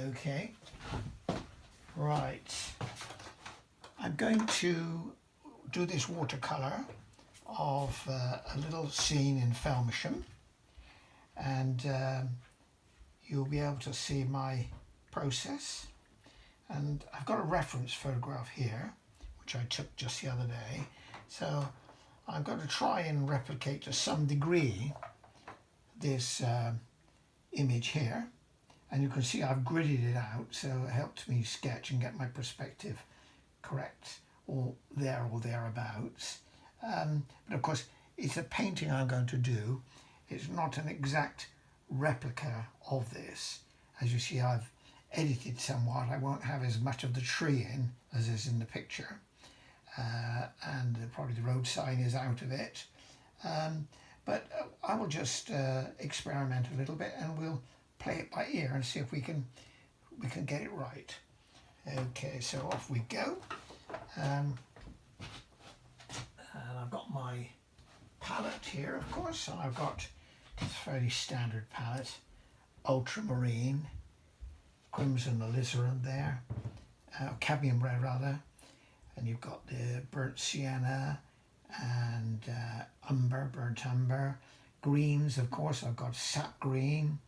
Okay, right. I'm going to do this watercolour of a little scene in Felmisham, and you'll be able to see my process. And I've got a reference photograph here which I took just the other day, so I'm going to try and replicate to some degree this image here, and you can see I've gridded it out, so it helped me sketch and get my perspective correct, or there or thereabouts. But of course it's a painting I'm going to do. It's not an exact replica of this. As you see, I've edited somewhat. I won't have as much of the tree in as is in the picture, and probably the road sign is out of it, but I will just experiment a little bit, and we'll play it by ear and see if we can get it right. Okay, so off we go. And I've got my palette here, of course, and I've got this fairly standard palette, ultramarine, crimson alizarin there, cadmium red rather, and you've got the burnt sienna and burnt umber, greens, of course. I've got sap green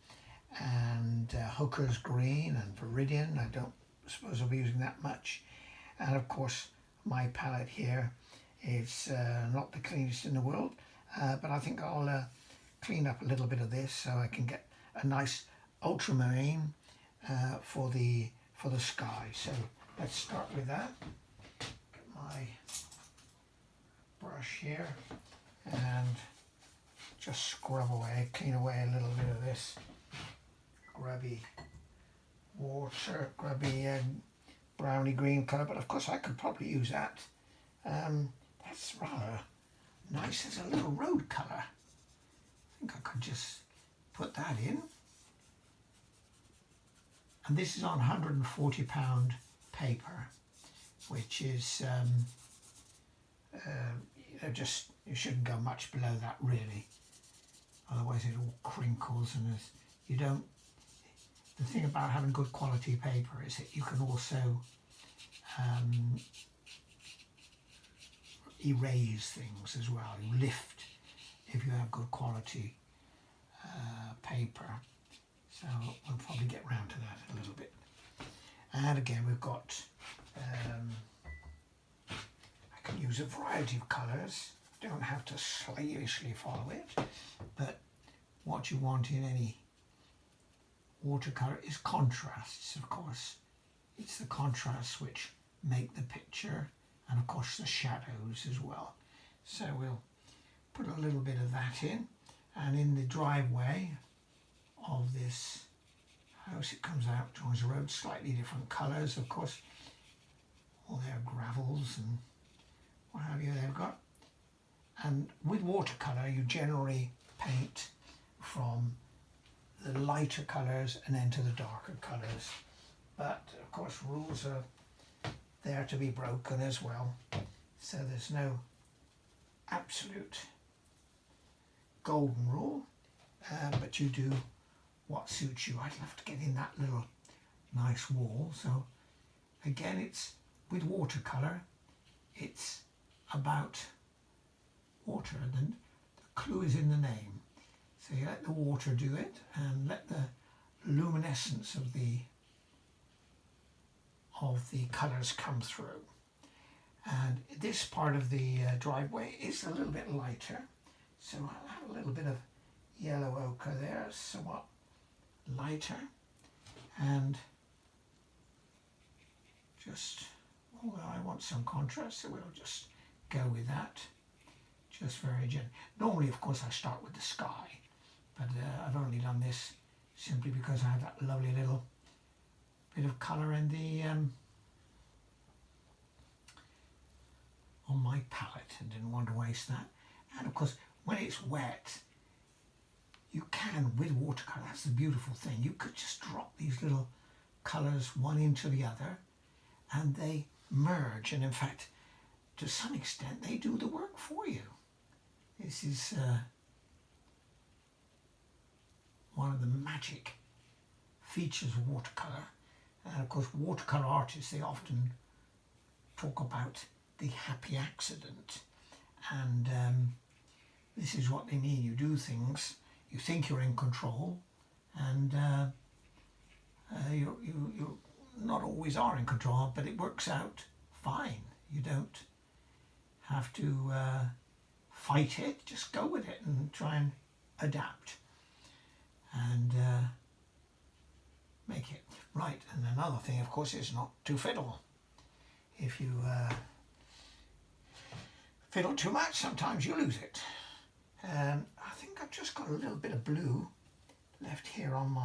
and hooker's green and viridian. I don't suppose I'll be using that much. And of course my palette here is not the cleanest in the world, but I think I'll clean up a little bit of this so I can get a nice ultramarine for the sky. So let's start with that. Get my brush here and just scrub away, clean away a little bit of this grubby water, grubby browny green colour, but of course I could probably use that. That's rather nice as a little road colour. I think I could just put that in. And this is on £140 paper, which is just, you shouldn't go much below that really, otherwise it all crinkles, and you don't. The thing about having good quality paper is that you can also erase things as well. You lift if you have good quality paper. So we'll probably get round to that a little bit. And again, we've got, I can use a variety of colours. Don't have to slavishly follow it, but what you want in any watercolour is contrasts, of course. It's the contrasts which make the picture, and of course the shadows as well. So we'll put a little bit of that in, and in the driveway of this house, it comes out, joins the road, slightly different colours, of course. All their gravels and what have you they've got. And with watercolour you generally paint from the lighter colours and then to the darker colours, but of course rules are there to be broken as well, so there's no absolute golden rule, but you do what suits you. I'd love to get in that little nice wall. So again, it's with watercolour, it's about water, and the clue is in the name. So you let the water do it, and let the luminescence of the colours come through. And this part of the driveway is a little bit lighter, so I'll have a little bit of yellow ochre there, somewhat lighter, and just, well, I want some contrast, so we'll just go with that, just very gentle. Normally, of course, I start with the sky, but I've only done this simply because I have that lovely little bit of colour in the on my palette, and didn't want to waste that. And of course, when it's wet, you can, with watercolour, that's the beautiful thing, you could just drop these little colours one into the other and they merge, and in fact to some extent they do the work for you. This is one of the magic features of watercolour, And of course, watercolour artists, they often talk about the happy accident. And this is what they mean. You do things, you think you're in control, and you not always are in control, but it works out fine. You don't have to fight it, just go with it and try and adapt and make it right. And another thing, of course, is not to fiddle. If you fiddle too much, sometimes you lose it. I think I've just got a little bit of blue left here on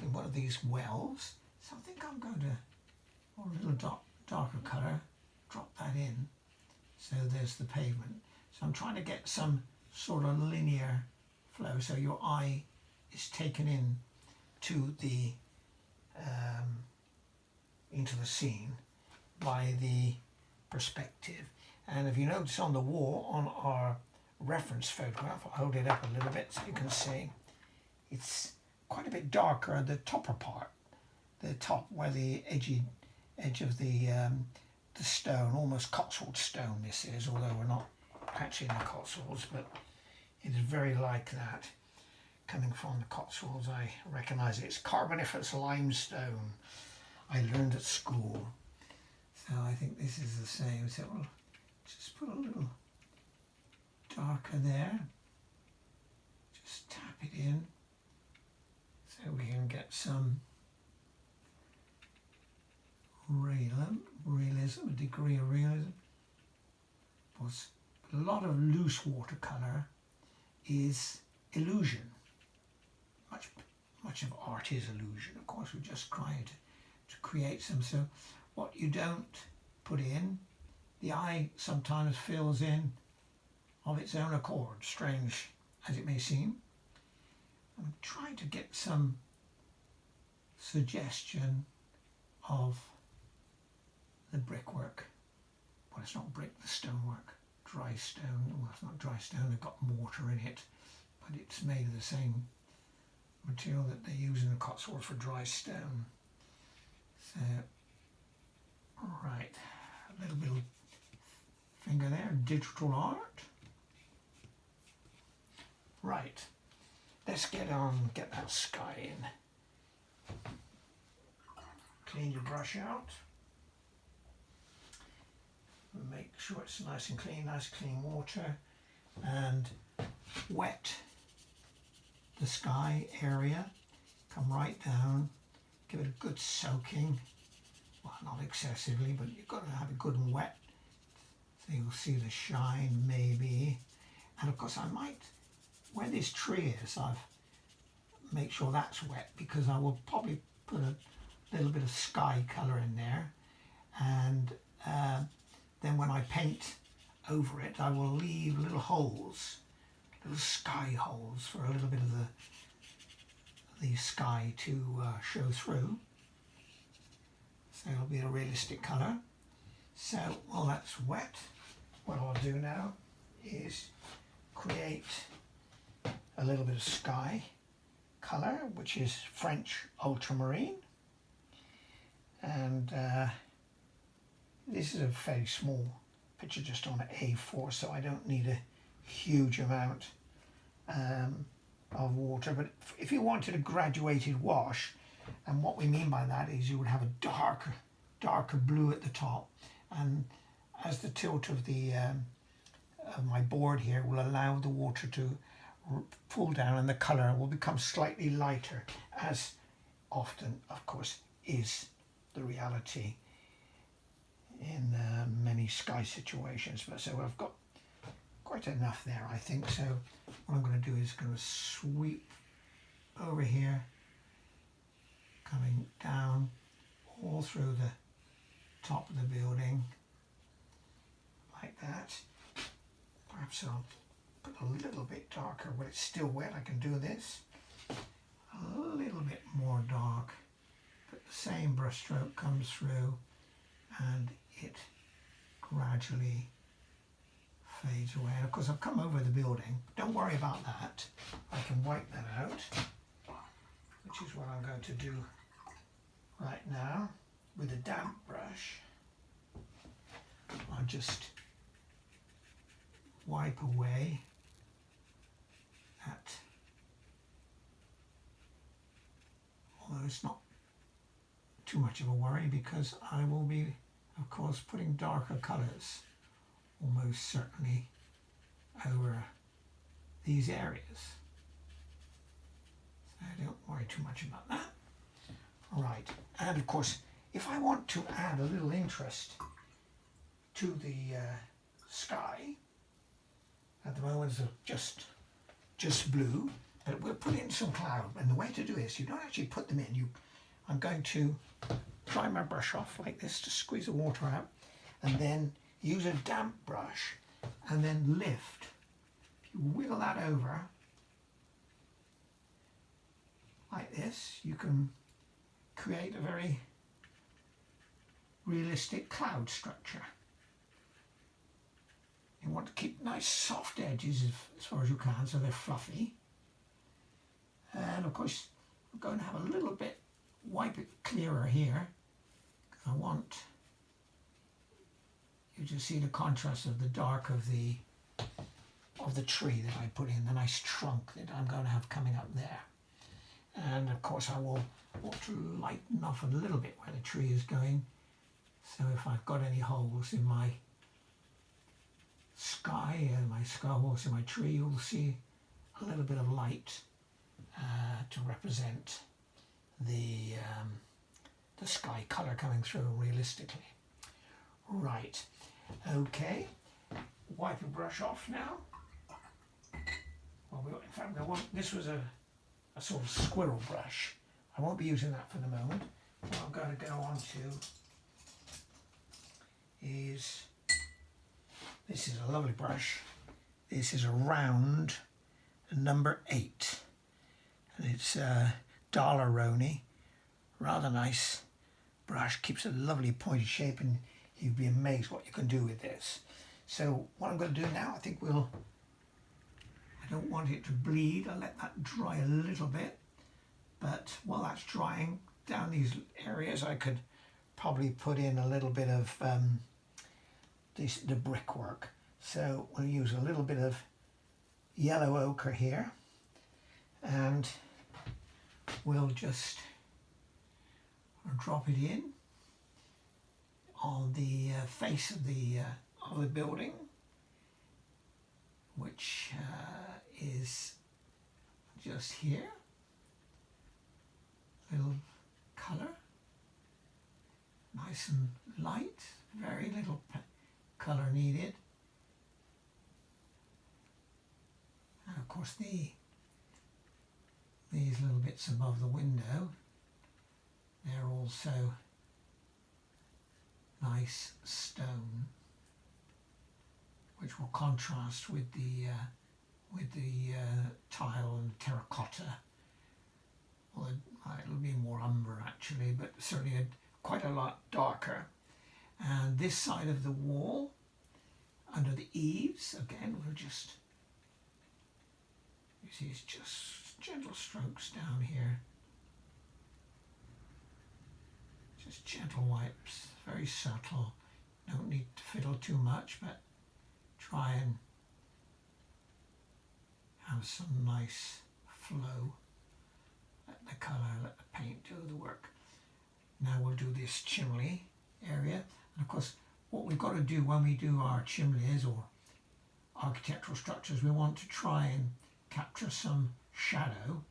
in one of these wells, so I think I'm going to, a little darker colour, drop that in. So there's the pavement. So I'm trying to get some sort of linear flow, so your eye is taken in to the into the scene by the perspective. And if you notice on the wall, on our reference photograph, I'll hold it up a little bit so you can see, it's quite a bit darker at the topper part, the top where the edge of the stone, almost Cotswold stone this is, although we're not actually in the Cotswolds, but it is very like that. Coming from the Cotswolds, I recognise it. It's Carboniferous limestone I learned at school. So I think this is the same. So we'll just put a little darker there. Just tap it in so we can get some realism, a degree of realism. But a lot of loose watercolour is illusion. Much of art is illusion. Of course, we just try to create some. So what you don't put in, the eye sometimes fills in of its own accord, strange as it may seem. I'm trying to get some suggestion of the brickwork. Well, it's not brick, the stonework. Dry stone. Well, it's not dry stone, they've got mortar in it, but it's made of the same material that they use in the Cotswolds for dry stone. So, right, a little bit of finger there, digital art. Right, let's get that sky in. Clean your brush out. Make sure it's nice and clean, nice clean water, and wet the sky area. Come right down, give it a good soaking. Well, not excessively, but you've got to have it good and wet so you'll see the shine maybe. And of course I might, where this tree is, I've make sure that's wet, because I will probably put a little bit of sky colour in there, and then when I paint over it, I will leave little holes, little sky holes, for a little bit of the sky to show through. So it'll be a realistic colour. So while that's wet, what I'll do now is create a little bit of sky colour, which is French ultramarine. And this is a very small picture, just on an A4, so I don't need a huge amount of water. But if you wanted a graduated wash, and what we mean by that is you would have a darker blue at the top, and as the tilt of the of my board here will allow the water to pull down, and the colour will become slightly lighter, as often, of course, is the reality in many sky situations. But so I've got quite enough there, I think. So what I'm going to do is going to sweep over here, coming down all through the top of the building like that. Perhaps I'll put a little bit darker when it's still wet. I can do this a little bit more dark, but the same brush stroke comes through and it gradually fades away. And of course I've come over the building. Don't worry about that. I can wipe that out, which is what I'm going to do Right now, with a damp brush, I'll just wipe away that, although it's not too much of a worry because I will be, of course, putting darker colours almost certainly over these areas. So I don't worry too much about that. Right, and of course, if I want to add a little interest to the sky, at the moment it's just blue, but we'll put in some cloud. And the way to do this, you don't actually put them in. I'm going to dry my brush off like this to squeeze the water out, and then use a damp brush, and then lift. If you wiggle that over like this, you can create a very realistic cloud structure. You want to keep nice soft edges as far as you can so they're fluffy. And of course, I'm going to have a little bit, wipe it clearer here, because I want you to see the contrast of the dark of the tree that I put in, the nice trunk that I'm going to have coming up there. And of course I will want to lighten off a little bit where the tree is going. So if I've got any holes in my sky, my sky holes in my tree, you'll see a little bit of light to represent the sky colour coming through realistically. Right, okay, wipe your brush off now. Well, in fact, this was a sort of squirrel brush. I won't be using that for the moment. What I'm going to go on to is, this is a lovely brush. This is a round number 8. And it's Daler-Rowney. Rather nice brush, keeps a lovely pointy shape, and you'd be amazed what you can do with this. So what I'm going to do now, I don't want it to bleed. I'll let that dry a little bit. But while that's drying down these areas, I could probably put in a little bit of the brickwork. So we'll use a little bit of yellow ochre here, and we'll just drop it in on the face of the building, which is just here. Little colour, nice and light, very little colour needed. And of course these little bits above the window, they're also nice stone, which will contrast with the tile and terracotta. Well, it'll be more umber actually, but certainly quite a lot darker. And this side of the wall, under the eaves, again, we'll just, you see it's just gentle strokes down here. Just gentle wipes, very subtle. Don't need to fiddle too much, but try and have some nice flow. Let the colour, let the paint do the work. Now we'll do this chimney area. And of course, what we've got to do when we do our chimneys or architectural structures, we want to try and capture some shadow.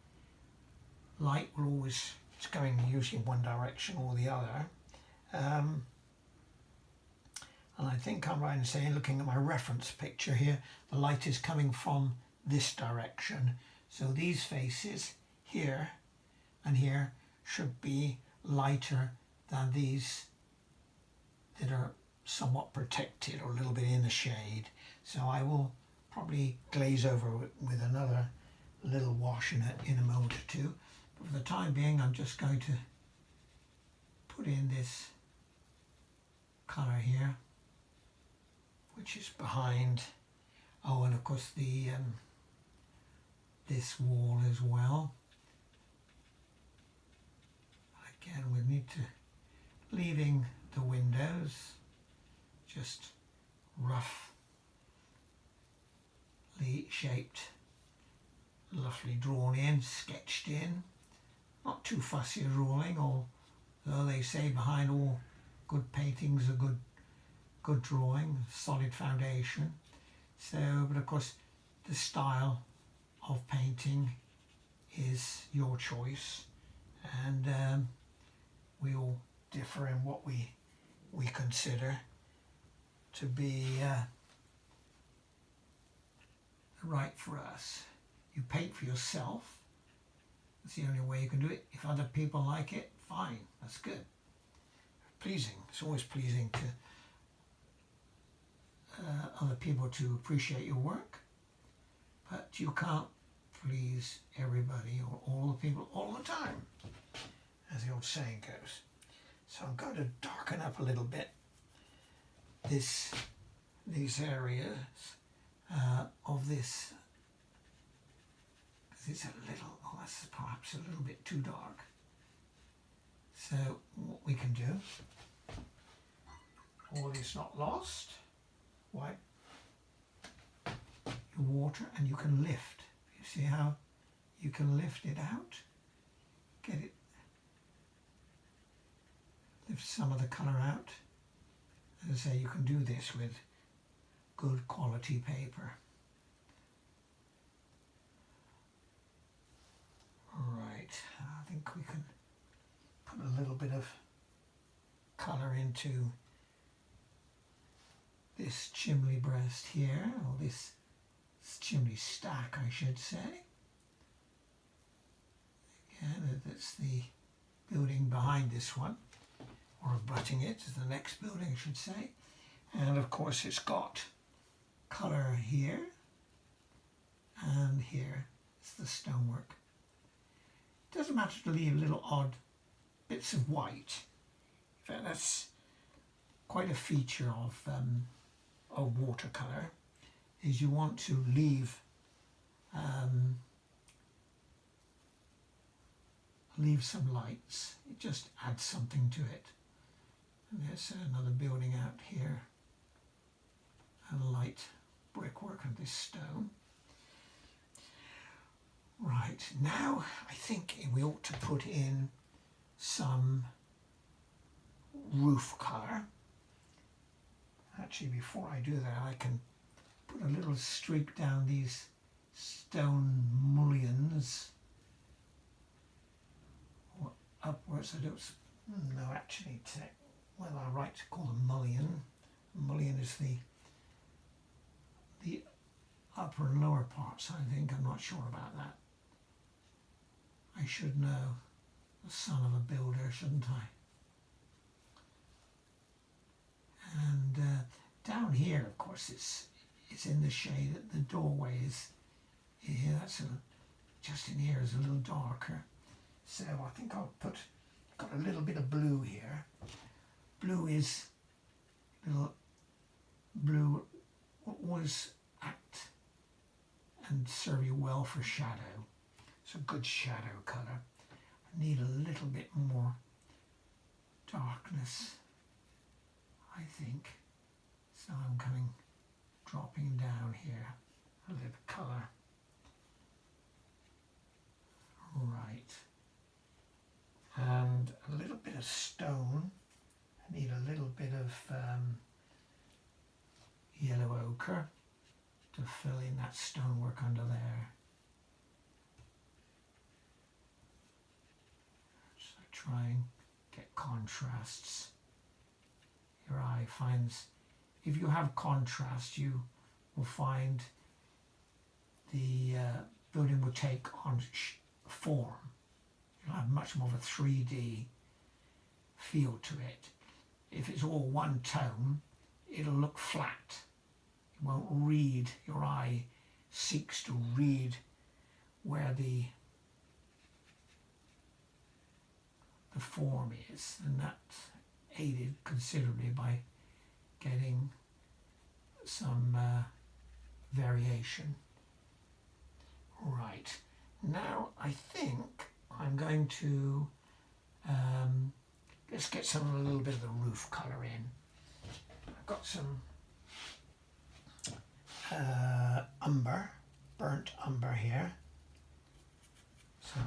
Light will always, it's going usually in one direction or the other. And I think I'm right in saying, looking at my reference picture here, the light is coming from this direction. So these faces here and here should be lighter than these that are somewhat protected or a little bit in the shade. So I will probably glaze over with another little wash in a moment or two. But for the time being, I'm just going to put in this colour here, which is behind. Oh, and of course the this wall as well. Again, Again, we need to leaving the windows just roughly shaped, roughly drawn in, sketched in. Not too fussy at ruling, although they say behind all good paintings a good drawing, solid foundation. So, but of course, the style of painting is your choice, and we all differ in what we consider to be right for us. You paint for yourself. That's the only way you can do it. If other people like it, fine, that's good. Pleasing. It's always pleasing to other people to appreciate your work, but you can't please everybody or all the people all the time, as the old saying goes. So I'm going to darken up a little bit these areas of this. It's a little, oh, that's perhaps a little bit too dark. So what we can do, all is not lost. Wipe your water and you can lift. You see how you can lift it out? Get it, lift some of the colour out. As I say, you can do this with good quality paper. Right, I think we can put a little bit of colour into this chimney breast here, or this chimney stack I should say. Again, that's the building behind this one, or abutting it is the next building I should say. And of course it's got colour here and here. It's the stonework. It doesn't matter to leave little odd bits of white. In fact, that's quite a feature of watercolour, is you want to leave some lights. It just adds something to it. And there's another building out here, and light brickwork of this stone. Right, now I think we ought to put in some roof colour. Actually, before I do that, I can put a little streak down these stone mullions, or upwards. I don't no, actually, well, I'm right to call them mullion. Mullion is the upper and lower parts, I think. I'm not sure about that. I should know. The son of a builder, shouldn't I? And down here, of course, it's in the shade. The doorway is here. That's just in here is a little darker. So I think I'll got a little bit of blue here. Blue is blue will always act and serve you well for shadow. It's a good shadow colour. I need a little bit more darkness, I think. So I'm dropping down here a little colour. Right. And a little bit of stone. I need a little bit of yellow ochre to fill in that stonework under there. So try and get contrasts. Your eye finds, if you have contrast, you will find the building will take on form. You'll have much more of a 3D feel to it. If it's all one tone, it'll look flat. You won't read, your eye seeks to read where the form is, and that's aided considerably by getting some variation. Right, now I think I'm going to Let's get a little bit of the roof colour in. I've got some umber, burnt umber here. So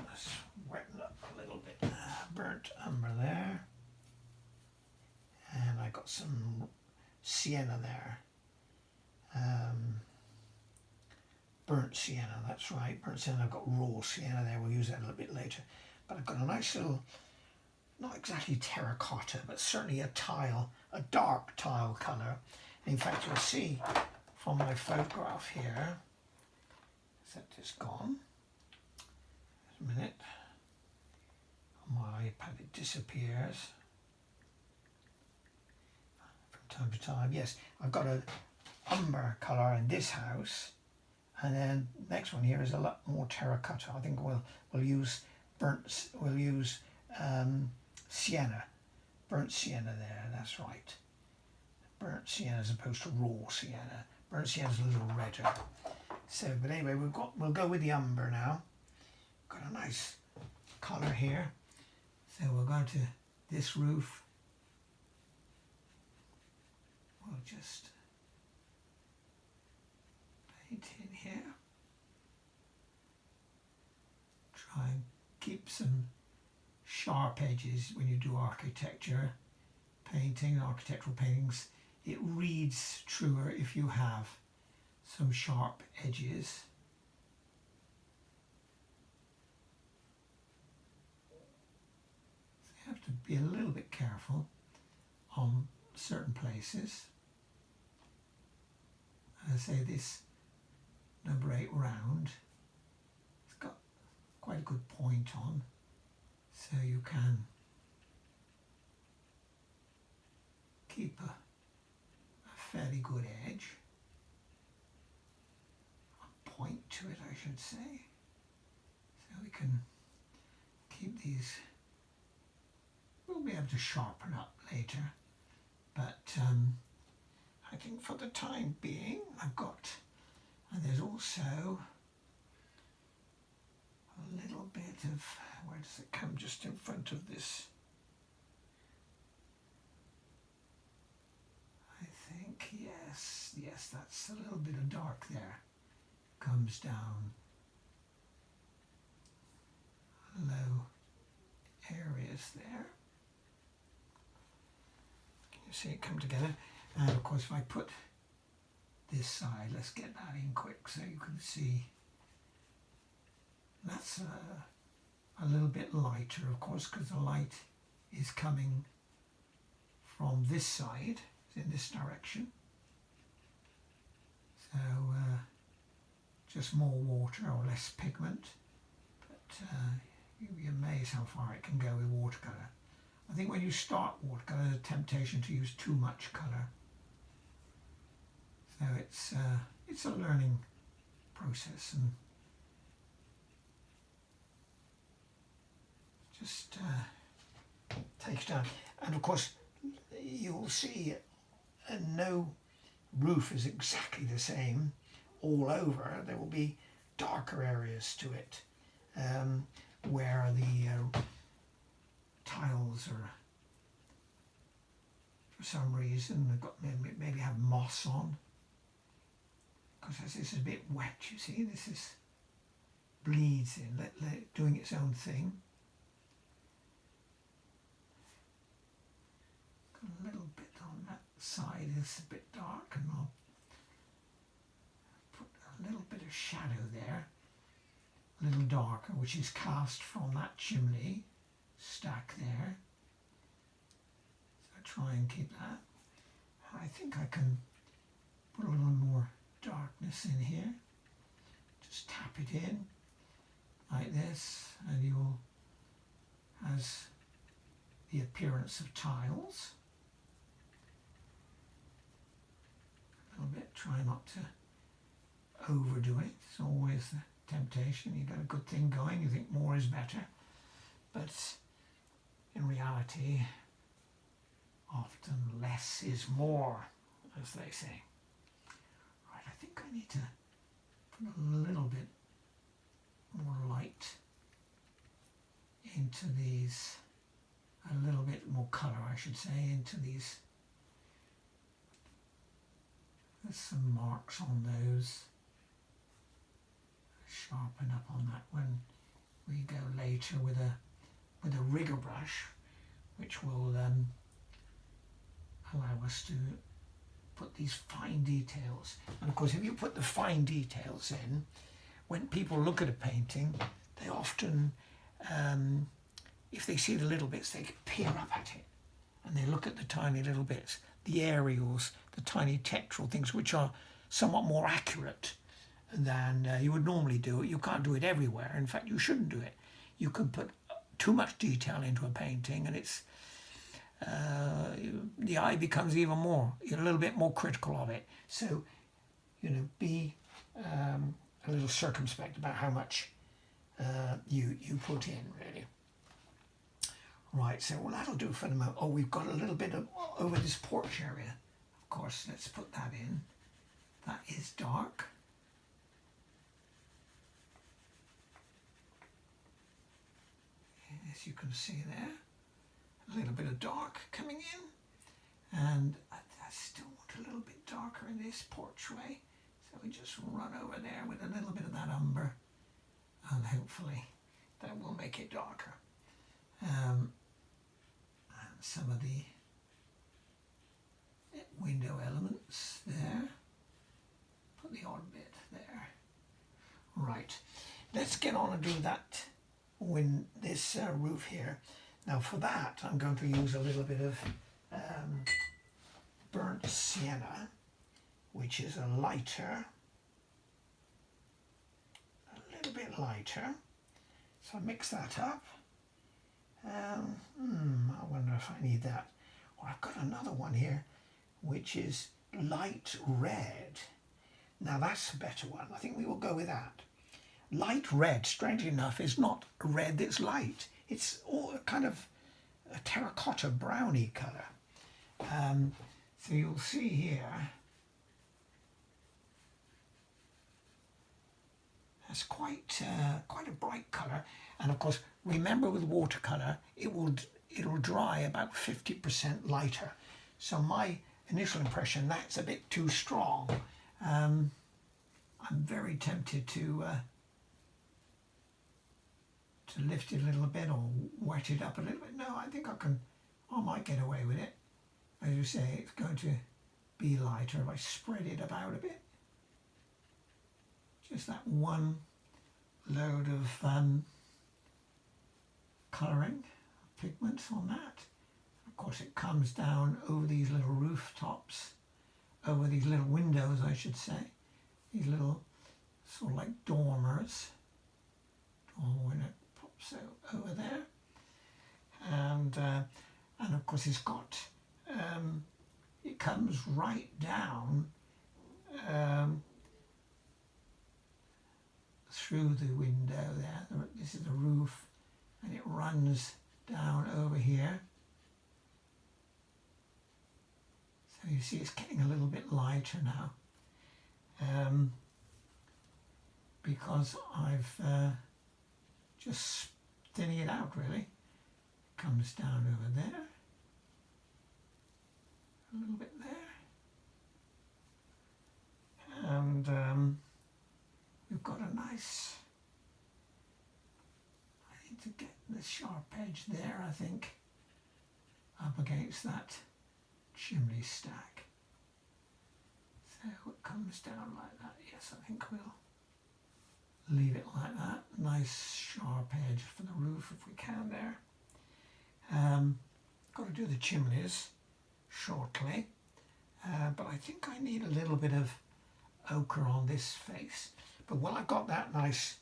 let's weten up a little bit. Burnt umber there. And I got some sienna there. Burnt sienna, that's right. Burnt sienna, I've got raw sienna there. We'll use that a little bit later. But I've got a nice little, not exactly terracotta, but certainly a tile, a dark tile colour. In fact, you'll see from my photograph here, except it's gone. Just a minute. On my iPad it disappears from time to time. Yes, I've got a umber colour in this house, and then next one here is a lot more terracotta. I think we'll use sienna, burnt sienna there. That's right, burnt sienna as opposed to raw sienna. Burnt sienna's a little redder. So, but anyway, we'll go with the umber now. Got a nice colour here. So we'll go to this roof. We'll just paint in here. Try and keep some sharp edges when you do architecture painting, architectural paintings. It reads truer if you have some sharp edges. So you have to be a little bit careful on certain places. As I say, this number 8 round, it's got quite a good point on, so you can keep a fairly good edge, a point to it I should say, so we can keep these. We'll be able to sharpen up later, but I think for the time being I've got, and there's also a little bit of, where does it come, just in front of this, I think, yes, that's a little bit of dark there, comes down low areas there. Can you see it come together? And of course if I put this side, let's get that in quick so you can see. That's a little bit lighter, of course, because the light is coming from this side, in this direction. So just more water or less pigment, but you'll be amazed how far it can go with watercolour. I think when you start watercolour, there's a temptation to use too much colour. So it's a learning process, and just takes time. And of course, you'll see no roof is exactly the same all over. There will be darker areas to it, where the tiles are, for some reason, they've got maybe have moss on. Because this is a bit wet, you see, this is bleeds in, doing its own thing. Got a little bit on that side, it's a bit dark, and I'll put a little bit of shadow there, a little darker, which is cast from that chimney stack there. So try and keep that. I think I can put a little more darkness in here. Just tap it in like this, and you'll has the appearance of tiles. A little bit, try not to overdo it. It's always the temptation. You got a good thing going, you think more is better, but in reality often less is more, as they say. Right, I think I need to put a little bit more light into these a little bit more colour, I should say, into these. There's some marks on those. Sharpen up on that when we go later with a rigger brush, which will allow us to put these fine details. And of course, if you put the fine details in, when people look at a painting, they often, if they see the little bits, they peer up at it and they look at the tiny little bits, the aerials, the tiny textural things, which are somewhat more accurate than you would normally do. You can't do it everywhere. In fact, you shouldn't do it. You can put too much detail into a painting and it's the eye becomes even more, you're a little bit more critical of it. So, be a little circumspect about how much you put in, really. Right, so well, that'll do for the moment. Oh, we've got a little bit of over this porch area. Of course, let's put that in. That is dark. As you can see there, a little bit of dark coming in, and I still want a little bit darker in this porchway, so we just run over there with a little bit of that umber, and hopefully that will make it darker. And some of the window elements there, put the odd bit there. Right, let's get on and do that this roof here. Now for that I'm going to use a little bit of burnt sienna, which is a little bit lighter. So I mix that up. I wonder if I need that. Or I've got another one here, which is light red. Now that's a better one. I think we will go with that. Light red, strangely enough, is not a red that's light. It's all kind of a terracotta browny colour. So you'll see here, that's quite a bright colour. And of course, remember with watercolour, it'll dry about 50% lighter. So my initial impression, that's a bit too strong. I'm very tempted to lift it a little bit or wet it up a little bit. No, I think I might get away with it. As you say, it's going to be lighter if I spread it about a bit. Just that one load of colouring, pigments on that. Of course, it comes down over these little rooftops, over these little windows, I should say. These little sort of like dormers. When it pops out over there, and of course it's got it comes right down through the window there. This is the roof, and it runs down over here. So you see it's getting a little bit lighter now, because I've just thinning it out really. Comes down over there, a little bit there, and we've got a nice, I need to get the sharp edge there, I think, up against that chimney stack. So it comes down like that. Yes, I think we'll leave it like that. Nice sharp edge for the roof if we can there. Got to do the chimneys shortly, but I think I need a little bit of ochre on this face. But when I've got that nice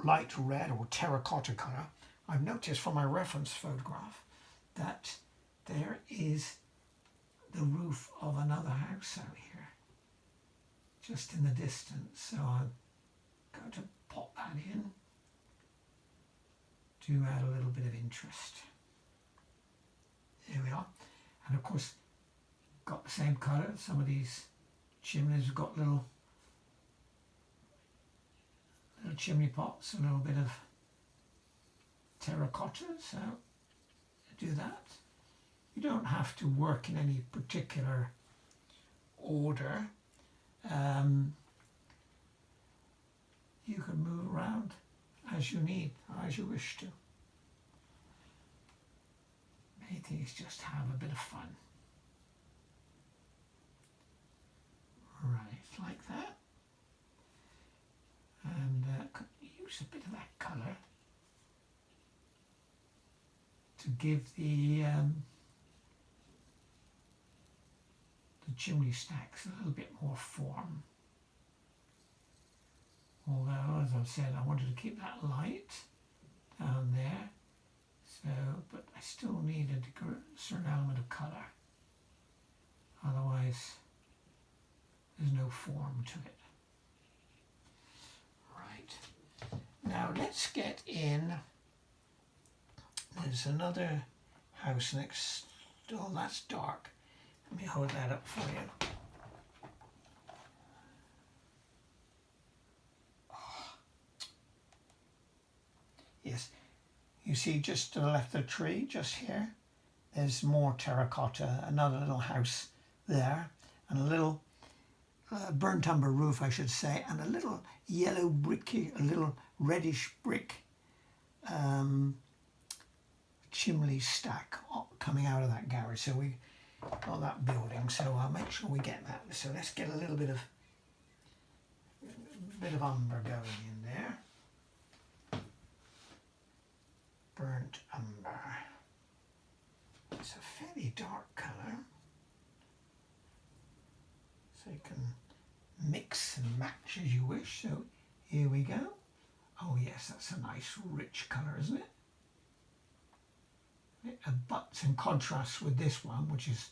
light red or terracotta colour, I've noticed from my reference photograph that there is the roof of another house out here, just in the distance. So I'm going to pop that in to add a little bit of interest. There we are. And of course, got the same colour. Some of these chimneys have got little chimney pots, a little bit of terracotta, so do that. You don't have to work in any particular order. You can move around as you need or as you wish to. Main thing is just have a bit of fun. Right, like that. And use a bit of that colour to give the chimney stacks a little bit more form. Although, as I've said, I wanted to keep that light down there, so, but I still need a certain element of colour. Otherwise, there's no form to it. Right. Now let's get in. There's another house next. Oh, that's dark. Let me hold that up for you. Oh. Yes, you see just to the left of the tree, just here, there's more terracotta, another little house there, and a little burnt umber roof, I should say, and a little yellow bricky, a little reddish brick chimney stack coming out of that garage. So we got that building, so I'll make sure we get that. So let's get a little bit of umber going in there. Burnt umber. It's a fairly dark colour, so you can mix and match as you wish. So here we go. Oh yes, that's a nice rich colour, isn't it? But in contrast with this one, which is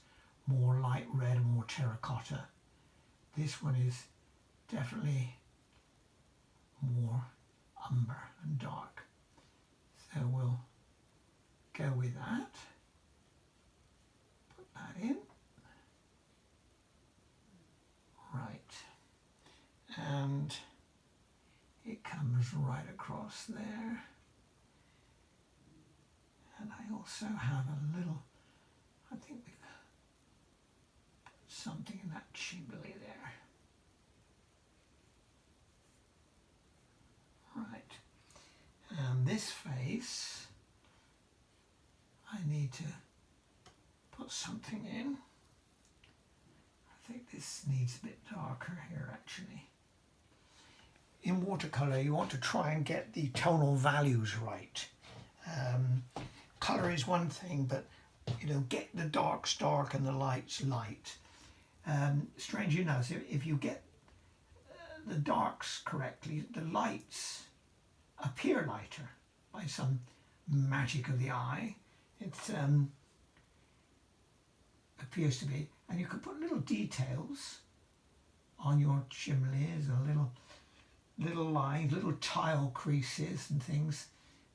more light red and more terracotta, this one is definitely more umber and dark. So we'll go with that. Put that in. Right. And it comes right across there. And I also have a little, I think we put something in that chimney there. Right. And this face, I need to put something in. I think this needs a bit darker here actually. In watercolour you want to try and get the tonal values right. Colour is one thing, but you know, get the darks dark and the lights light. Strangely enough, if you get the darks correctly, the lights appear lighter by some magic of the eye. It appears to be, and you can put little details on your chimneys, or little lines, little tile creases and things,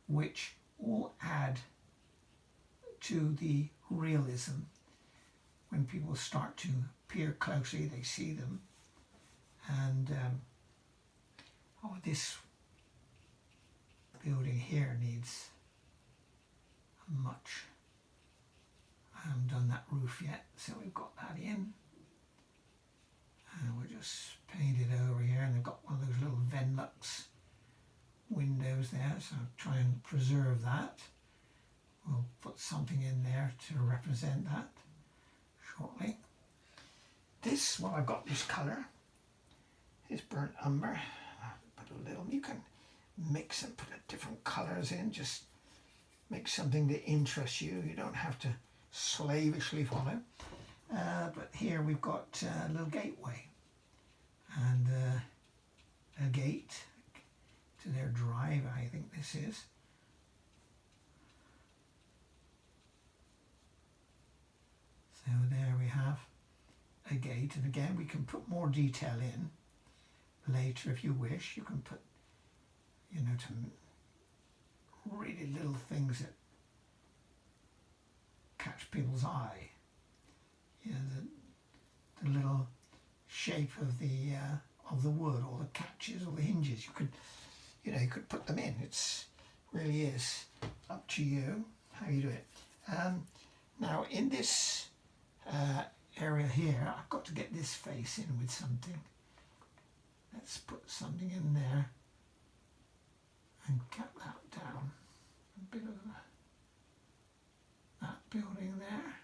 which all add to the realism. When people start to peer closely, they see them. And oh, this building here needs much. I haven't done that roof yet, so we've got that in. And we'll just paint it over here, and they've got one of those little Venlux windows there, so I'll try and preserve that. We'll put something in there to represent that shortly. This, well, I've got this colour, is burnt umber. Put a little, you can mix and put different colours in, just make something that interests you. You don't have to slavishly follow. But here we've got a little gateway and a gate to their drive, I think this is. So there we have a gate, and again we can put more detail in later if you wish. You can put, you know, to really little things that catch people's eye. You know, the little shape of the wood, or the catches, or the hinges. You could, you know, you could put them in. It's really is a up to you how you do it. Now in this area here, I've got to get this face in with something. Let's put something in there and cut that down. A bit of that building there.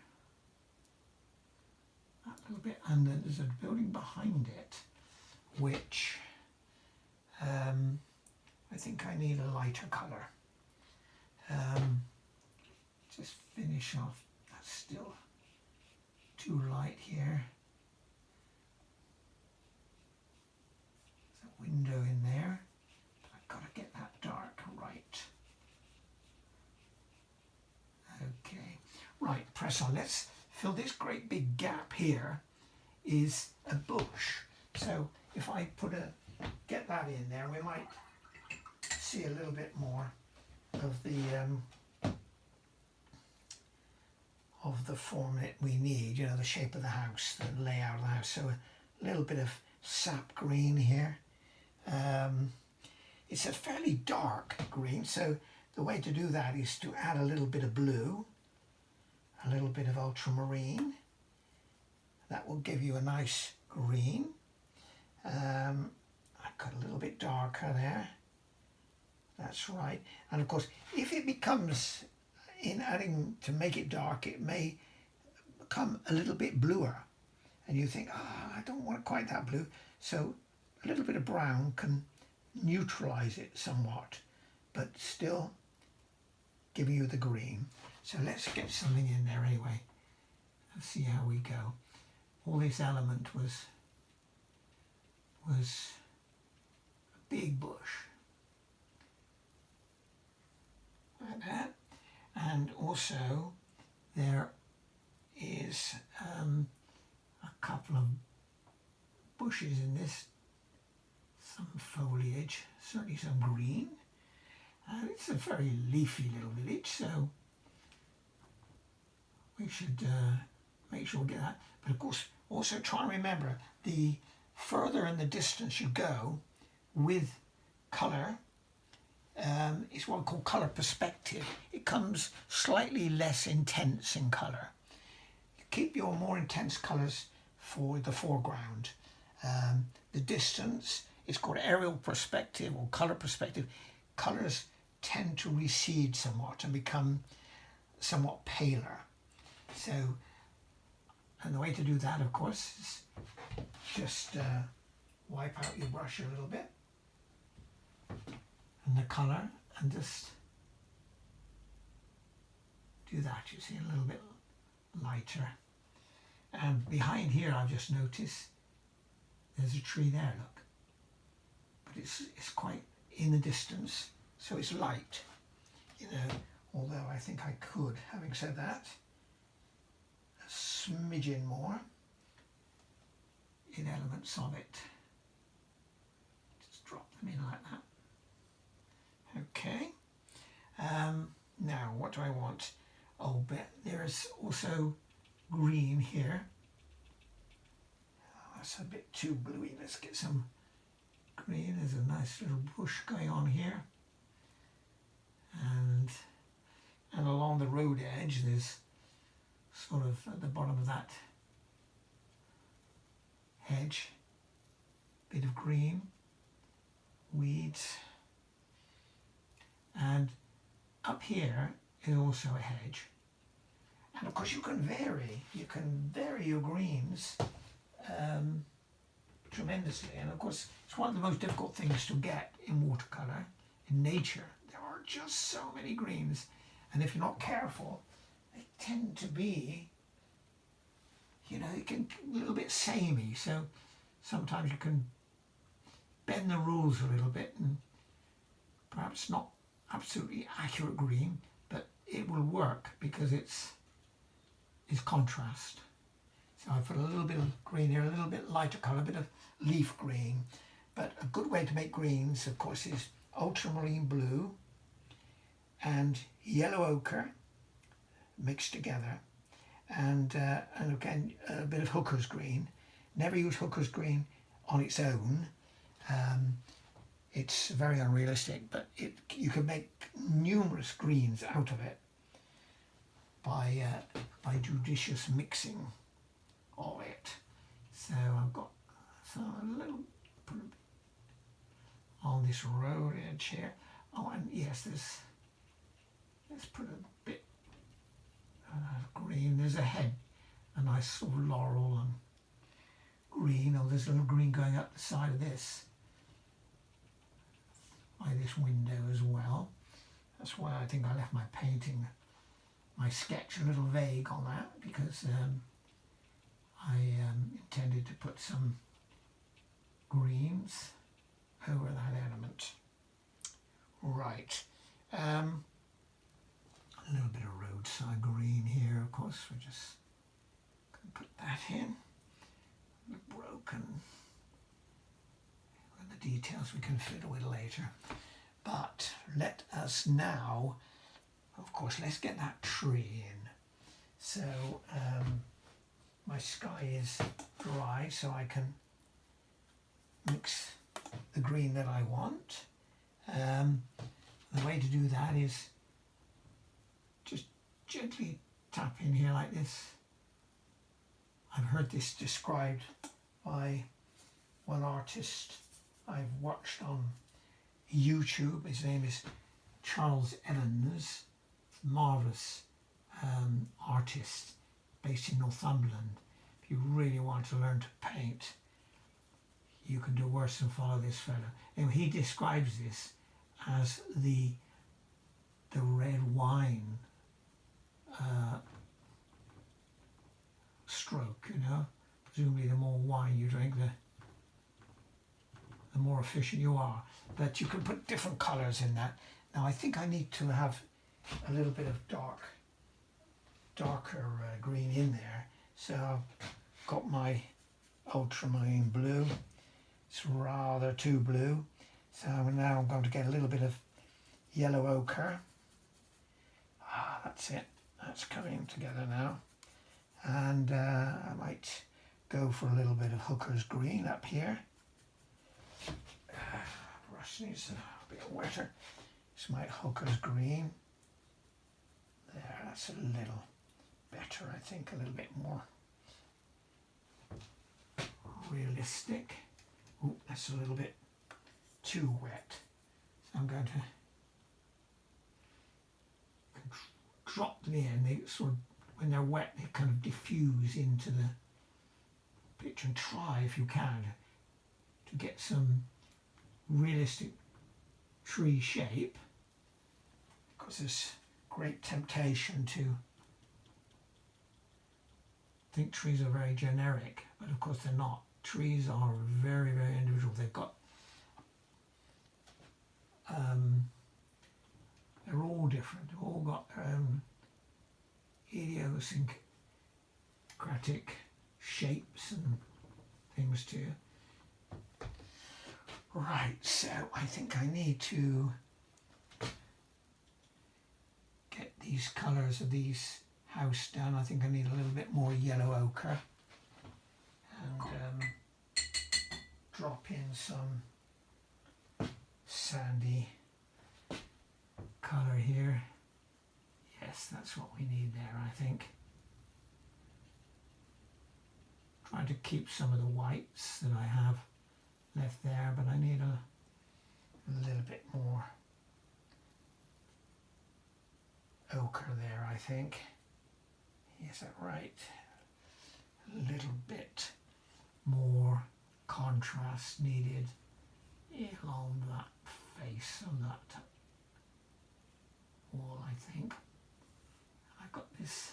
That little bit, and then there's a building behind it, which I think I need a lighter colour. Just finish off. That's still too light here. There's a window in there, but I've got to get that dark right. Okay, right, press on. Let's fill this great big gap here is a bush. So if I get that in there, we might see a little bit more of the form that we need, you know, the shape of the house, the layout of the house. So a little bit of sap green here. It's a fairly dark green, so the way to do that is to add a little bit of blue, a little bit of ultramarine. That will give you a nice green. I've got a little bit darker there. That's right. And of course, if it becomes, in adding to make it dark, it may become a little bit bluer. And you think, I don't want quite that blue. So a little bit of brown can neutralize it somewhat, but still give you the green. So let's get something in there anyway. Let's see how we go. All this element was a big bush. Like that. And also there is a couple of bushes in this, some foliage, certainly some green. It's a very leafy little village, so we should make sure we get that. But of course, also try and remember, the further in the distance you go with colour, it's what we call colour perspective. It comes slightly less intense in colour. Keep your more intense colours for the foreground. The distance is called aerial perspective or colour perspective. Colours tend to recede somewhat and become somewhat paler. So, and the way to do that, of course, is just wipe out your brush a little bit and the colour, and just do that. You see, a little bit lighter. And behind here, I've just noticed there's a tree there, look. But it's quite in the distance, so it's light, you know, although I think I could, having said that, a smidgen more in elements of it. Just drop them in like that. Okay. Now, what do I want? Oh, but there's also green here. Oh, that's a bit too bluey. Let's get some green. There's a nice little bush going on here. And along the road edge, there's sort of at the bottom of that hedge, bit of green, weeds. And up here is also a hedge. And of course you can vary your greens tremendously. And of course it's one of the most difficult things to get in watercolour, in nature. There are just so many greens, and if you're not careful, they tend to be, you know, it can a little bit samey. So sometimes you can bend the rules a little bit and perhaps not absolutely accurate green, but it will work because it's contrast. So I put a little bit of green here, a little bit lighter colour, a bit of leaf green. But a good way to make greens, of course, is ultramarine blue and yellow ochre mixed together, and again a bit of hooker's green. Never use hooker's green on its own. It's very unrealistic, but you can make numerous greens out of it by judicious mixing of it. So I've got some little put a bit on this road edge here. Oh, and yes, let's put a bit of green. There's a head, a nice sort of laurel and green. Oh, there's a little green going up the side of this, by this window as well. That's why I think I left my painting, my sketch a little vague on that, because I intended to put some greens over that element. Right, a little bit of roadside green here, of course. We're just going to put that in. Broken. And the details we can fiddle with later. But let us now, of course, let's get that tree in. So my sky is dry, so I can mix the green that I want. The way to do that is just gently tap in here like this. I've heard this described by one artist I've watched on YouTube. His name is Charles Evans, marvellous artist based in Northumberland. If you really want to learn to paint, you can do worse than follow this fella. Anyway, he describes this as the red wine stroke, you know. Presumably the more wine you drink, the more efficient you are. But you can put different colours in that. Now I think I need to have a little bit of darker green in there. So I've got my ultramarine blue. It's rather too blue. So now I'm going to get a little bit of yellow ochre. That's it. That's coming together now. And I might go for a little bit of Hooker's green up here. Brush needs a bit wetter. This might Hooker's green. There, that's a little better, I think, a little bit more realistic. Ooh, that's a little bit too wet. So I'm going to drop them in. They sort of, when they're wet, they kind of diffuse into the picture, and try, if you can, to get some realistic tree shape, because there's great temptation to think trees are very generic, but of course they're not. Trees are very, very individual. They've got they're all different. They've all got their own idiosyncratic shapes and things too. Right, so I think I need to get these colours of these house done. I think I need a little bit more yellow ochre, and drop in some sandy colour here. Yes, that's what we need there, I think. Trying to keep some of the whites that I have left there, but I need a little bit more ochre there, I think. Is that right? A little bit more contrast needed along that face of that wall, I think. I've got this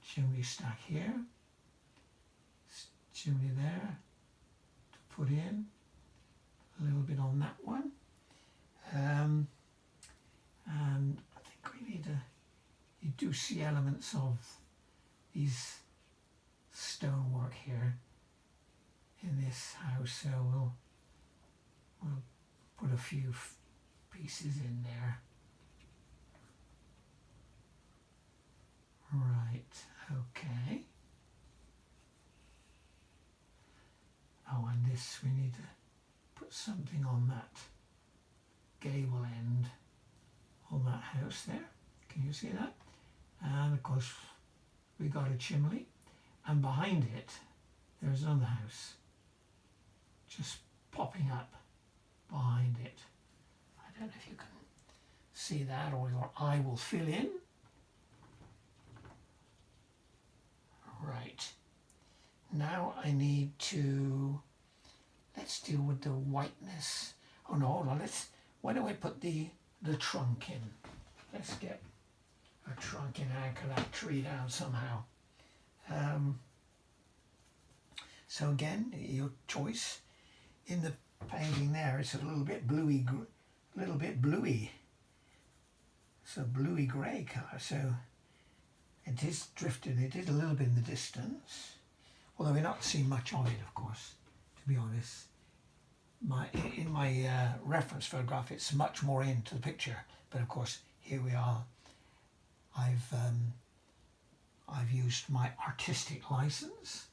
chimney stack here, chimney there to put in, a little bit on that one, and I think we need to, you do see elements of these stonework here in this house, so we'll put a few pieces in there. Right, okay. Oh, and this, we need to put something on that house there. Can you see that? And of course we got a chimney, and behind it there's another house just popping up behind it. I don't know if you can see that, or your eye will fill in. Right, now I need to, let's deal with the whiteness. Oh no, hold on, why don't I put the trunk in? Let's get a trunk in, anchor that tree down somehow. So again, your choice. In the painting there, it's a little bit bluey, so bluey grey colour. So it is drifted. It is a little bit in the distance, although we're not seeing much of it, of course. To be honest, in my reference photograph, it's much more into the picture. But of course, here we are. I've used my artistic license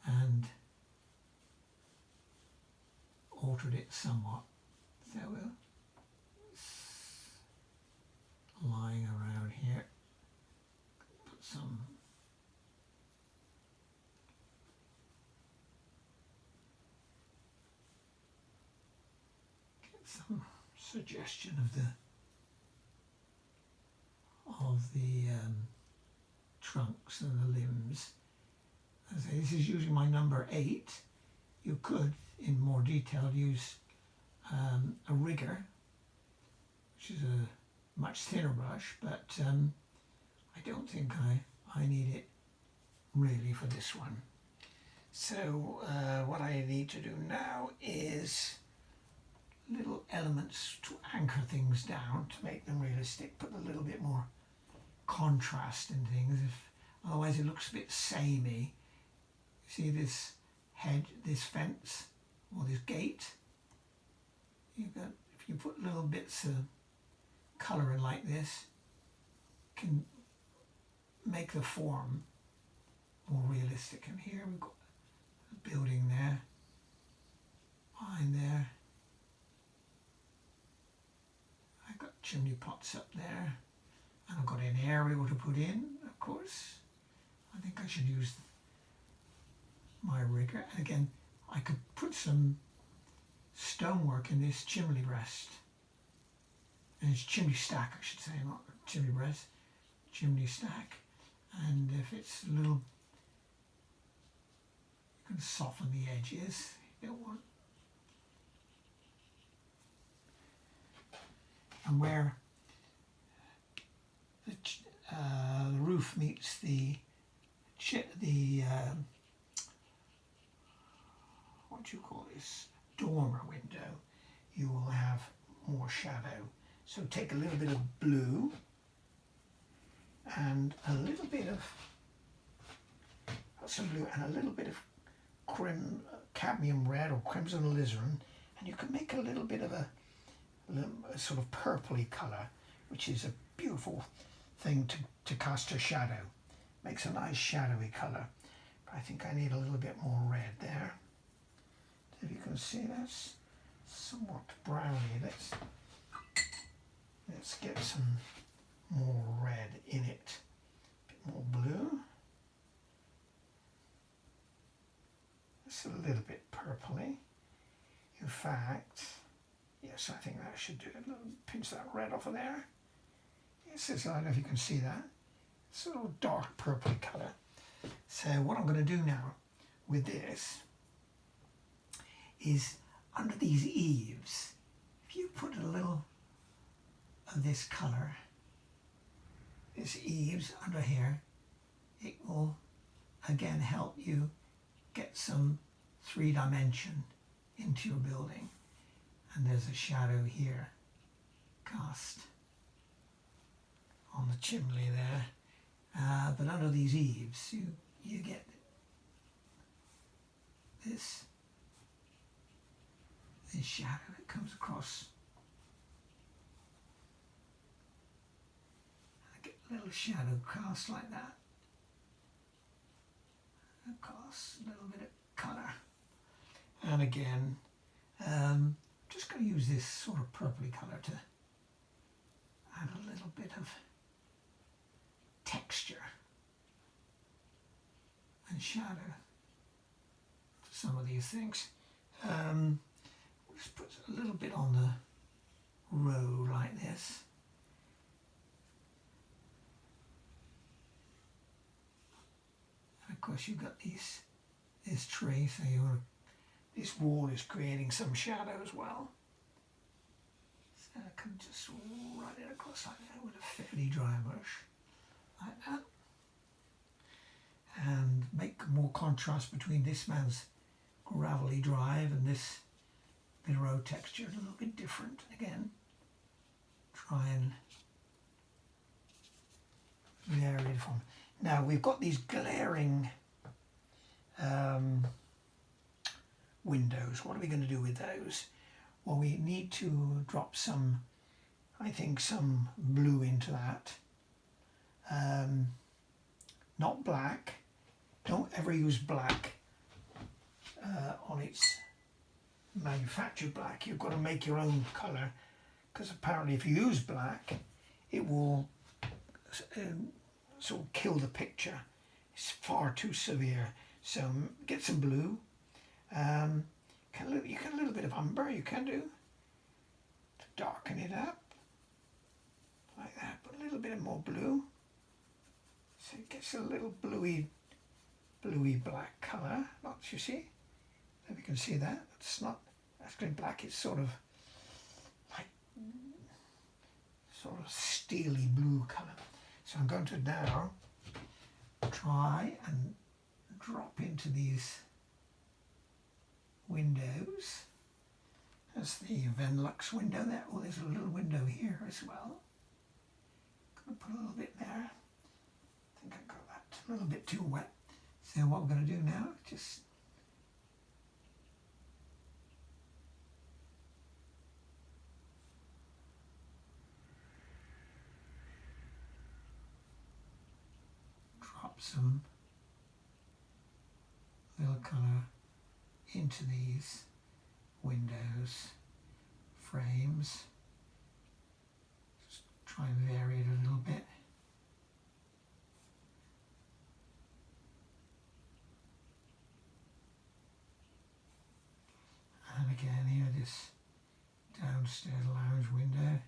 and altered it somewhat. So we'll lying around here, put some suggestion of the trunks and the limbs. As I say, this is using my number 8. You could, in more detail, use a rigger, which is a much thinner brush, but I don't think I need it really for this one. So what I need to do now is little elements to anchor things down to make them realistic, put a little bit more contrast in things, otherwise it looks a bit samey. See this hedge, this fence, or this gate? If you put little bits of colour in like this, can make the form more realistic. And here we've got a building there, behind there. I've got chimney pots up there, and I've got an aerial to put in, of course. I think I should use my rigger. And again, I could put some stonework in this chimney breast. And it's chimney stack, I should say, not chimney breast, chimney stack. And if it's a little, you can soften the edges. You don't want. And where the roof meets the what do you call this, dormer window, you will have more shadow. So take a little bit of blue and a little bit of some blue and a little bit of cadmium red or crimson alizarin, and you can make a little bit of a sort of purpley colour, which is a beautiful thing to cast a shadow. Makes a nice shadowy colour. But I think I need a little bit more red there. If you can see, that's somewhat browny. Let's get some more red in it. A bit more blue. It's a little bit purpley. In fact, yes, I think that should do it. Pinch that red off of there. Yes, I don't know if you can see that. It's a little dark purpley colour. So what I'm going to do now with this is under these eaves, if you put a little of this colour, this eaves under here, it will again help you get some 3-dimension into your building. And there's a shadow here cast on the chimney there. But under these eaves, you get this shadow that comes across. I get a little shadow cast like that. Cast a little bit of colour. And again, just going to use this sort of purpley colour to add a little shadow to some of these things. Just put a little bit on the row like this. And of course you've got this tree, so this wall is creating some shadow as well. So I can just run it across like that with a fairly dry brush, like that. And make more contrast between this man's gravelly drive and this bit of road texture, a little bit different again. Try and vary it from. Now we've got these glaring windows. What are we going to do with those? Well, we need to drop some, I think, some blue into that. Not black. Don't ever use black on its manufactured black. You've got to make your own colour, because apparently if you use black it will sort of kill the picture. It's far too severe. So get some blue. You can a little bit of umber, you can do, to darken it up like that. Put a little bit more blue so it gets a little bluey black colour. Not, you see, if you can see that, it's not actually black, it's sort of like steely blue colour. So I'm going to now try and drop into these windows. That's the Venlux window there. Oh, there's a little window here as well. Going to put a little bit there. I think I got that a little bit too wet. So what we're going to do now, just drop some little colour into these windows frames. Just try and vary it a little bit. And again here, this downstairs lounge window.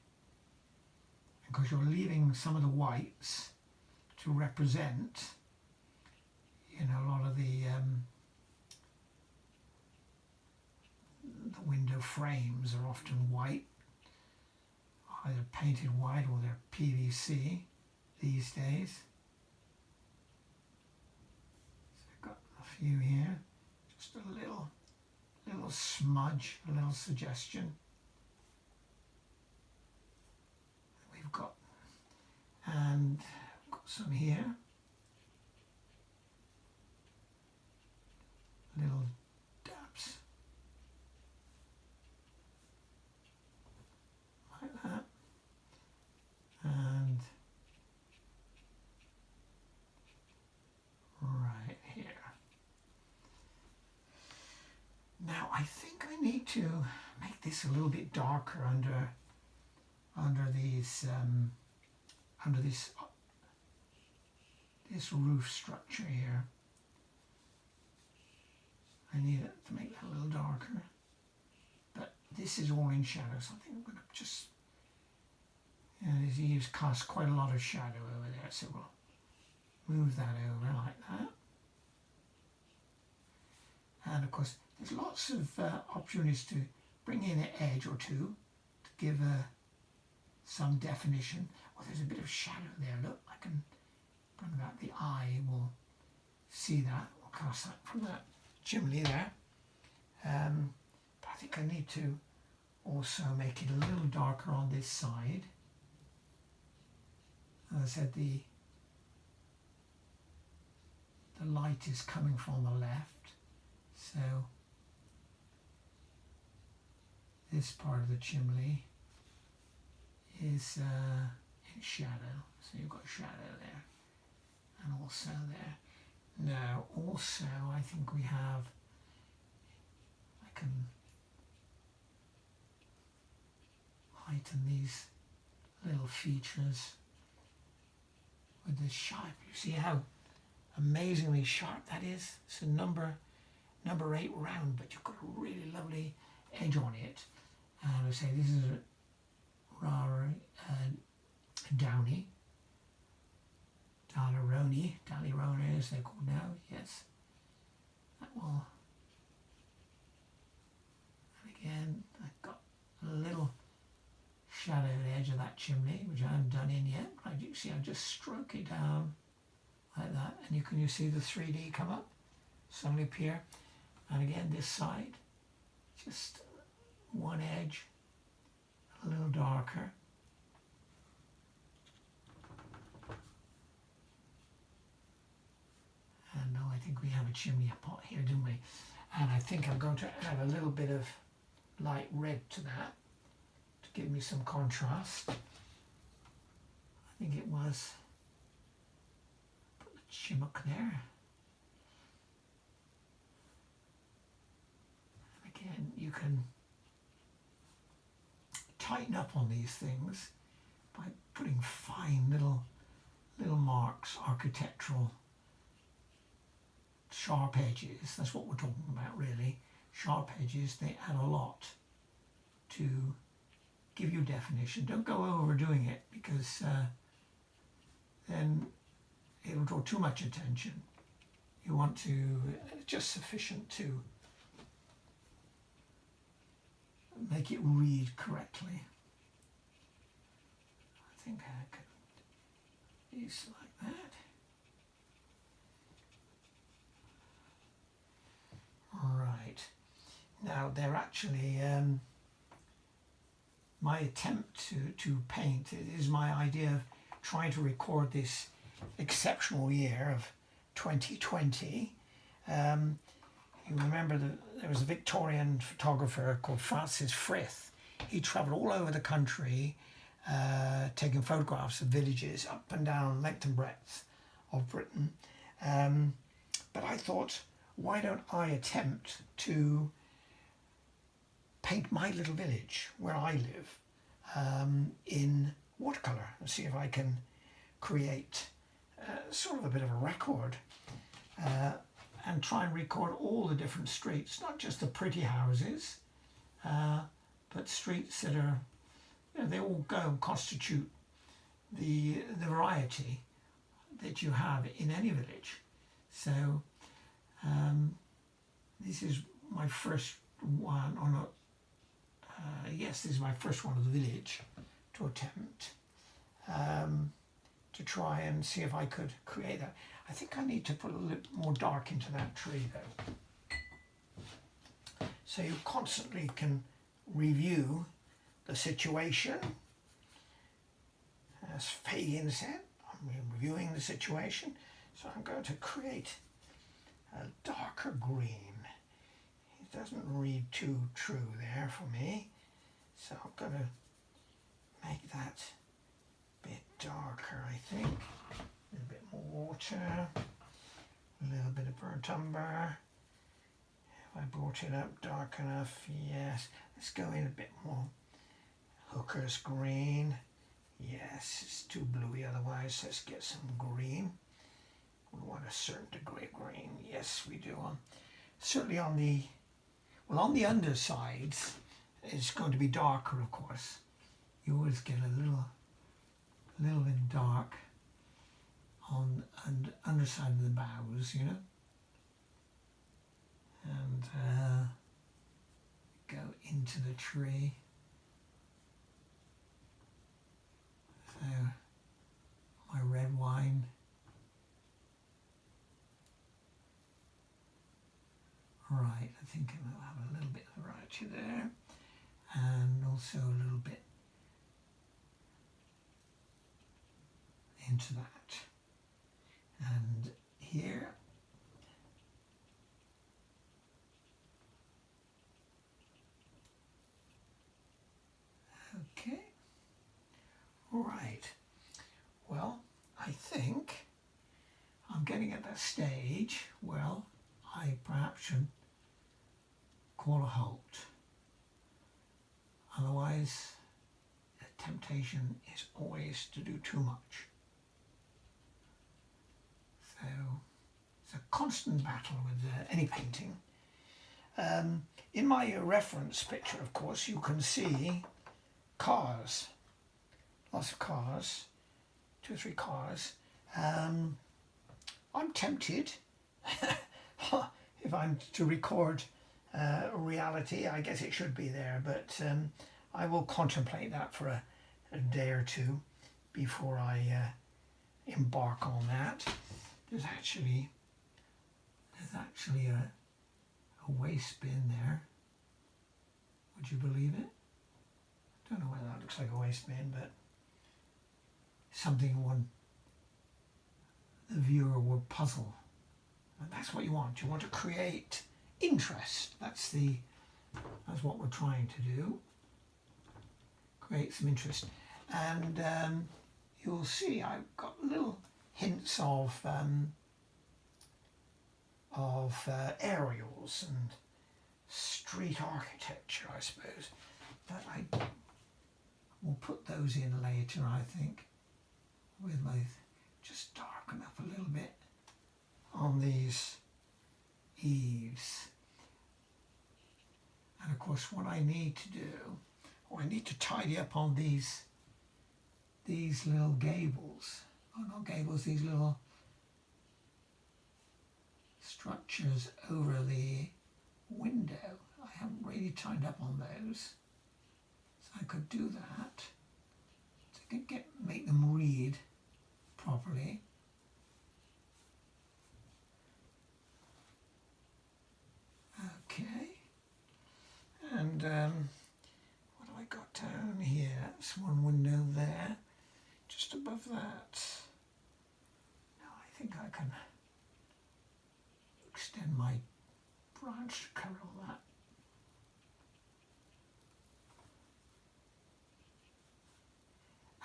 Because you're leaving some of the whites to represent, you know, a lot of the window frames are often white, either painted white or they're PVC these days. So I've got a few here, just a little smudge, a little suggestion. We've got, and we've got some here, little dabs like that, and right here. Now I think I need to make this a little bit darker under these under this roof structure here. I need it to make that a little darker, but this is all in shadow, so I think I'm going to just, he's cast quite a lot of shadow over there, so we'll move that over like that. And of course there's lots of opportunities to bring in an edge or two to give some definition. Well, there's a bit of shadow there, look, I can bring that, the eye will see that. We'll cast that from that chimney there. But I think I need to also make it a little darker on this side. As I said, the light is coming from the left, so this part of the chimney is in shadow, so you've got shadow there and also there. Now also I think we have, I can heighten these little features with this shape. You see how amazingly sharp that is. It's a number 8 round, but you've got a really lovely edge on it. And I say this is a rather downy, Dalerone as they're called now, yes. That will, and again, I've got a little shadow at the edge of that chimney, which I haven't done in yet. But you see, I just stroke it down like that, and you see the 3D come up, suddenly appear. And again, this side, just one edge, a little darker. And now I think we have a chimney pot here, don't we? And I think I'm going to add a little bit of light red to that to give me some contrast. I think it was, put the chimmock there. And again, you can tighten up on these things by putting fine little marks, architectural sharp edges. That's what we're talking about, really. Sharp edges, they add a lot to give you definition. Don't go overdoing it, because then it'll draw too much attention. You want to, just sufficient to make it read correctly. I think I could use like that. Right. Now they're actually, my attempt to paint, it is my idea of trying to record this exceptional year of 2020. You remember that there was a Victorian photographer called Francis Frith. He travelled all over the country taking photographs of villages up and down length and breadth of Britain. But I thought, why don't I attempt to paint my little village where I live in watercolour and see if I can create sort of a bit of a record and try and record all the different streets, not just the pretty houses, but streets that are, they all go and constitute the variety that you have in any village. So this is my first one on a, yes, this is my first one of the village to attempt to try and see if I could create that. I think I need to put a little more dark into that tree though. So you constantly can review the situation. As Fagin said, I'm reviewing the situation. So I'm going to create a darker green. It doesn't read too true there for me. So I'm going to make that a bit darker, I think. A little bit more water, a little bit of burnt umber. Have I brought it up dark enough? Yes. Let's go in a bit more hooker's green. Yes, it's too bluey otherwise. Let's get some green. We want a certain degree of green. Yes, we do. Certainly on the undersides, it's going to be darker, of course. You always get a little bit dark on the underside of the boughs, you know. And go into the tree. So my red wine. Right, I think I'll have a little bit of variety there, and also a little bit into that. And here, okay, right. Well, I think I'm getting at that stage. Well, I perhaps should call a halt. Otherwise, the temptation is always to do too much. So It's a constant battle with any painting. In my reference picture, of course, you can see cars, lots of cars, 2 or 3 cars. I'm tempted, if I'm to record reality, I guess it should be there, but I will contemplate that for a day or two before I embark on that. There's actually a waste bin there. Would you believe it? Don't know whether that looks like a waste bin, but something the viewer will puzzle. And that's what you want. You want to create interest. That's what we're trying to do. Create some interest. And you'll see I've got little hints of aerials and street architecture, I suppose. But I will put those in later, I think, with my just darken up a little bit on these eaves. And of course, what I need to do, I need to tidy up on these little gables. Oh, not gables, these little structures over the window. I haven't really tied up on those, so I could do that. So I can make them read properly. Okay, and what have I got down here? That's one window there, just above that. Now I think I can extend my branch to cover all that.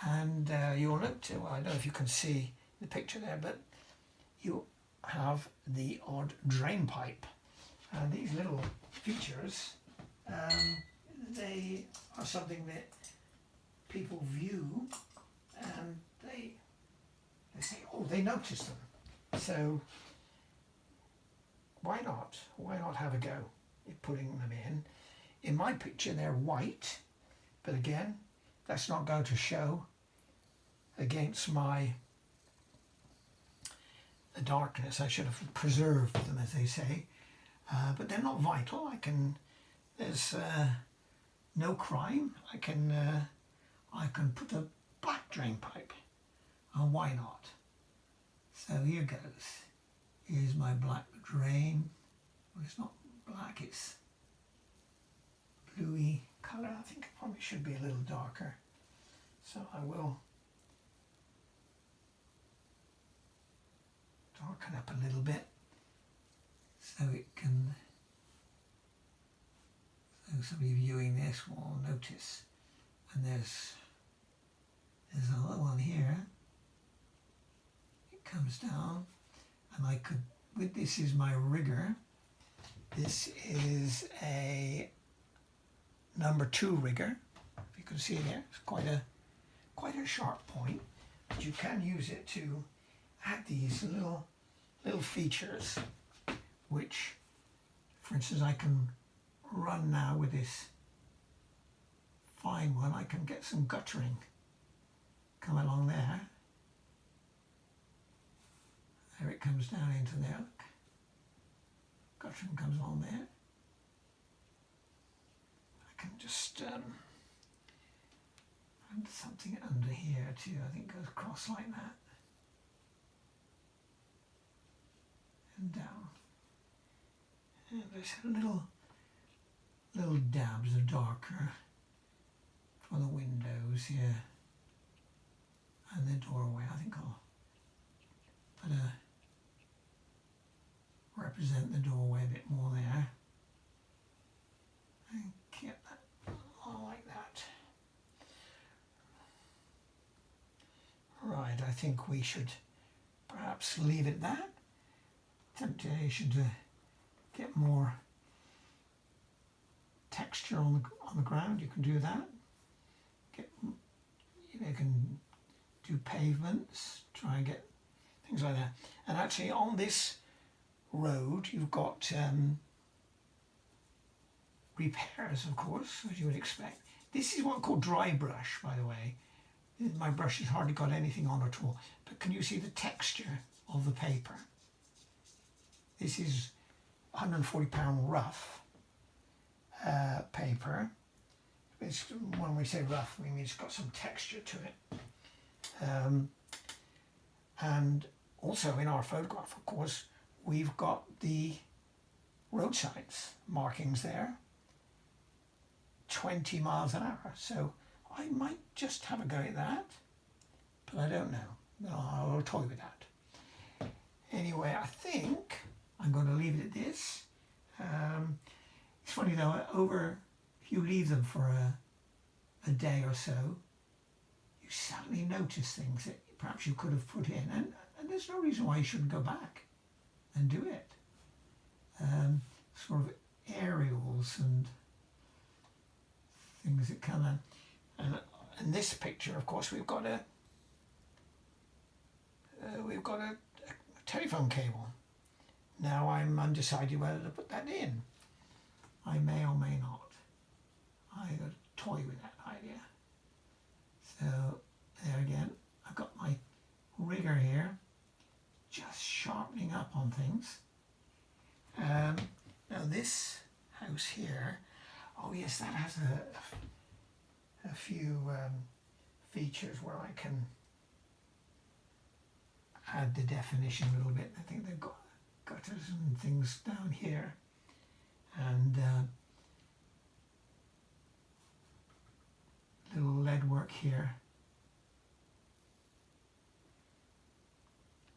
And you'll note, well, I don't know if you can see the picture there, but you have the odd drain pipe. And these little features, they are something that people view and they say, oh, they notice them. So why not? Why not have a go at putting them in? In my picture, they're white, but again, that's not going to show against the darkness. I should have preserved them, as they say, but they're not vital. There's no crime. I can put a black drain pipe, and why not? So here goes. Here's my black drain. Well, it's not black, it's bluey colour. I think it probably should be a little darker. So I will darken up a little bit so it can, so somebody viewing this will notice. And there's another one here. It comes down, and I could, this is my rigger. This is a number 2 rigger. If you can see there, it's quite a sharp point, but you can use it to add these little features, which, for instance, I can run now with this fine one. I can get some guttering come along there. There it comes down into there. Look. Guttering comes along there. I can just add something under here too. I think it goes across like that and down. And there's little dabs of darker for the windows here and the doorway. I think I'll put represent the doorway a bit more there and get that all like that. Right, I think we should perhaps leave it at that. Temptation to get more texture on the ground, you can do that. You can do pavements, try and get things like that. And actually on this road, you've got repairs, of course, as you would expect. This is one called dry brush, by the way. My brush has hardly got anything on at all, but can you see the texture of the paper? This is £140 rough paper. It's, when we say rough, we mean it's got some texture to it. And also in our photograph, of course, we've got the road signs markings there, 20 miles an hour. So I might just have a go at that, but I don't know. I'll toy with that. Anyway, I think I'm going to leave it at this. It's funny though, if you leave them for a day or so, you suddenly notice things that perhaps you could have put in, and there's no reason why you shouldn't go back and do it. Sort of aerials and things that kind of, and in this picture, of course, we've got a telephone cable. Now I'm undecided whether to put that in. I may or may not. I got to toy with that idea. So there again, I've got my rigger here, just sharpening up on things. Now this house here, oh yes, that has a few features where I can add the definition a little bit. I think they've got gutters and things down here, and little lead work here,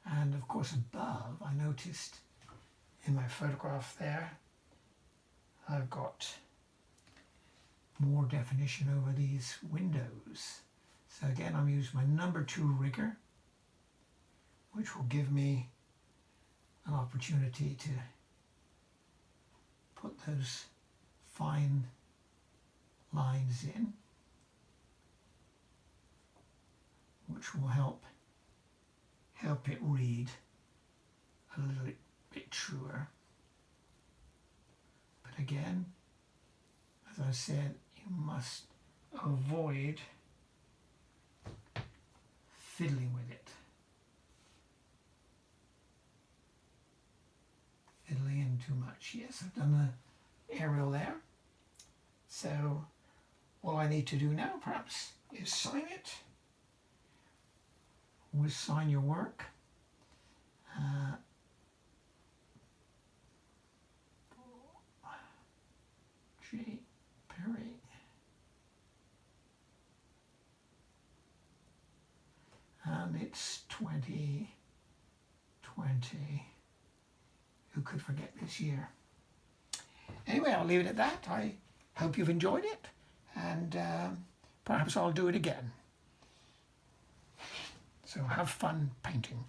and of course above I noticed in my photograph there I've got more definition over these windows. So again, I'm using my number 2 rigger, which will give me an opportunity to put those fine lines in, which will help it read a little bit truer. But again, as I said, you must avoid fiddling with it. Fiddling in too much. Yes, I've done the aerial there. So all I need to do now perhaps is sign it. Always sign your work. G. Perry. And it's 2020. Who could forget this year? Anyway, I'll leave it at that. I hope you've enjoyed it, and perhaps I'll do it again. So have fun painting.